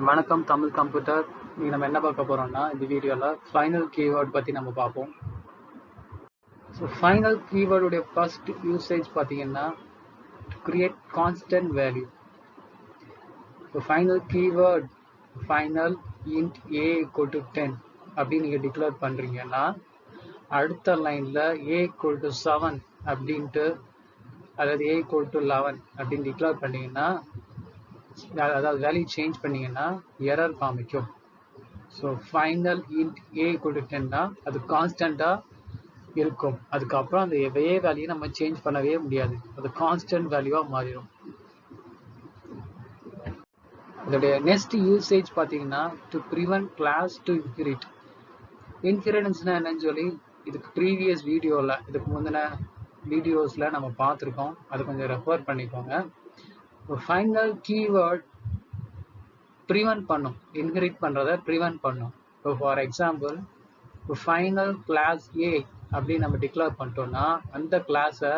வணக்கம் தமிழ் கம்ப்யூட்டர். இன்னைக்கு நம்ம என்ன பார்க்க போறோம்னா, இந்த வீடியோல ஃபைனல் கீவேர்ட் பத்தி நம்ம பார்ப்போம். ஸோ ஃபைனல் கீவேர்டுடைய ஃபர்ஸ்ட் யூசேஜ் பார்த்தீங்கன்னா create constant value. So final keyword final int a equal to 10 அப்படின்னு நீங்கள் டிக்ளேர் பண்ணுறீங்கன்னா, அடுத்த லைனில் ஏ ஈக்குவல் டு 7 அப்படின்ட்டு, அதாவது ஏ ஈக்குவல் டு 11 அப்படின்னு டிக்ளேர் பண்ணீங்கன்னா, அதாவது வேல்யூ சேஞ்ச் பண்ணீங்கன்னா எரர் காமிக்கும். So final int a equal to 10னா அது கான்ஸ்டண்ட்டாக இருக்கும். அதுக்கப்புறம் அந்த ஏ வேல்யூ நம்ம சேஞ்ச் பண்ணவே முடியாது, அது கான்ஸ்டன்ட் வேல்யூவாக மாறிடும். அதோடைய நெக்ஸ்ட் யூசேஜ் பார்த்தீங்கன்னா to prevent class to inherit. இன்ஹெரிடன்ஸ்னா என்னன்னு சொல்லி இதுக்கு ப்ரீவியஸ் வீடியோவில், இதுக்கு முந்தின வீடியோஸில் நம்ம பார்த்துருக்கோம். அதை கொஞ்சம் ரெஃபர் பண்ணிக்கோங்க. ஃபைனல் கீவேர்ட் ப்ரிவென்ட் பண்ணும், இன்ஹெரிட் பண்ணுறதை ப்ரிவென்ட் பண்ணும். இப்போ ஃபார் எக்ஸாம்பிள், இப்போ ஃபைனல் கிளாஸ் ஏ அப்படின்னு நம்ம டிக்ளேர் பண்ணிட்டோம்னா அந்த கிளாஸை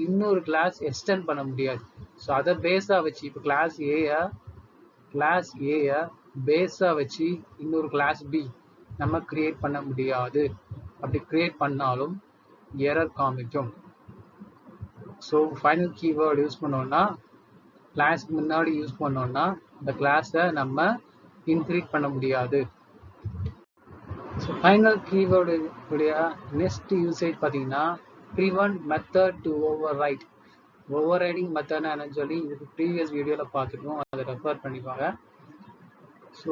இன்னொரு கிளாஸ் எக்ஸ்டெண்ட் பண்ண முடியாது. ஸோ அதை பேஸாக வச்சு இப்போ கிளாஸ் ஏயை பேஸாக வச்சு இன்னொரு கிளாஸ் பி நம்ம கிரியேட் பண்ண முடியாது. அப்படி கிரியேட் பண்ணாலும் எரர் காமிக்கும். ஸோ ஃபைனல் கீவேர்டு யூஸ் பண்ணோம்னா, கிளாஸ்க்கு முன்னாடி யூஸ் பண்ணோம்னா இந்த கிளாஸை நம்ம இன்ஹெரிட் பண்ண முடியாது. ஸோ ஃபைனல் கீவேர்டு உடைய நெக்ஸ்ட் யூசேஜ் பார்த்தீங்கன்னா ப்ரிவென்ட் மெத்தட் டு ஓவர்ரைட். ஓவர்ரைடிங் மெத்தட்னா என்னன்னு சொல்லி இதுக்கு ப்ரீவியஸ் வீடியோவில் பார்த்துருக்கோம், அதை ரெஃபர் பண்ணிப்பாங்க. ஸோ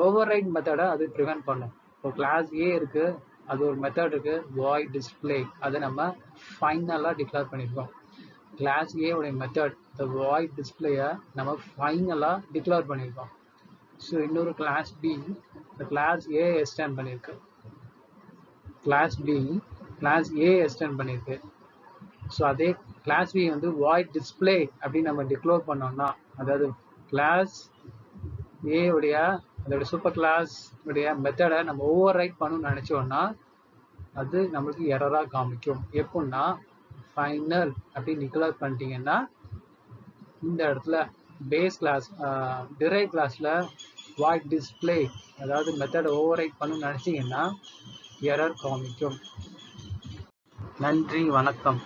ஓவர்ரைட் மெத்தடை அது ப்ரிவென்ட் பண்ணும். இப்போ கிளாஸ் ஏ இருக்கு, அது ஒரு மெத்தட் இருக்கு வாய்ட் டிஸ்பிளே, அதை நம்ம ஃபைனலாக டிக்ளேர் பண்ணியிருக்கோம். கிளாஸ் ஏ உடைய மெத்தட் இந்த வாய்ட் டிஸ்பிளேயை நம்ம ஃபைனலாக டிக்ளேர் பண்ணியிருக்கோம். ஸோ இன்னொரு கிளாஸ் பி இந்த கிளாஸ் ஏ எக்ஸ்டெண்ட் பண்ணியிருக்கு, கிளாஸ் ஏ எக்ஸ்டெண்ட் பண்ணியிருக்கு. ஸோ அதே கிளாஸ் பி வந்து வாய்ட் டிஸ்பிளே அப்படின்னு நம்ம டிக்ளேர் பண்ணோம்னா, அதாவது கிளாஸ் ஏ உடைய அதோட சூப்பர் கிளாஸ் உடைய மெத்தடை நம்ம ஓவர் ரைட் பண்ணணும்னு நினச்சோம்னா அது நம்மளுக்கு எரராக காமிக்கும். எப்படின்னா ஃபைனல் அப்படின்னு டிக்ளேர் பண்ணிட்டீங்கன்னா இந்த இடத்துல பேஸ் கிளாஸ் டிரைவ் கிளாஸில் வாய்ட் டிஸ்பிளே அதாவது மெத்தடை ஓவர் ரைட் பண்ணணும்னு நினச்சிங்கன்னா எரர் காமிக்கும். நன்றி, வணக்கம்.